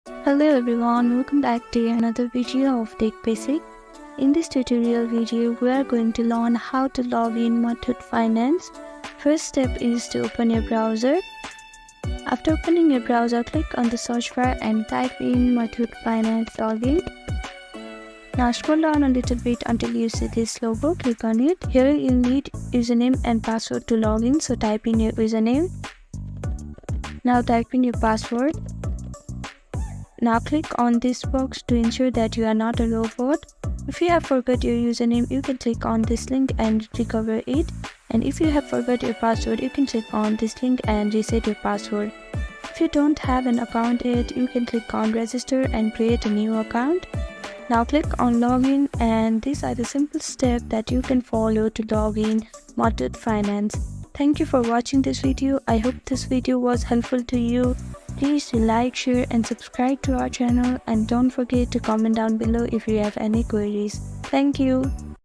Hello everyone, welcome back to another video of Tech Basic. In this tutorial video, we are going to learn how to log in Muthoot Finance. First step is to open your browser. After opening your browser, click on the search bar and type in Muthoot Finance login. Now scroll down a little bit until you see this logo, click on it. Here you'll need username and password to log in, so type in your username. Now type in your password. Now click on this box to ensure that you are not a robot. If you have forgot your username, you can click on this link and recover it. And if you have forgot your password, you can click on this link and reset your password. If you don't have an account yet, you can click on register and create a new account. Now click on login, and these are the simple steps that you can follow to log in Muthoot Finance. Thank you for watching this video. I hope this video was helpful to you. Please like, share and subscribe to our channel, and don't forget to comment down below if you have any queries. Thank you.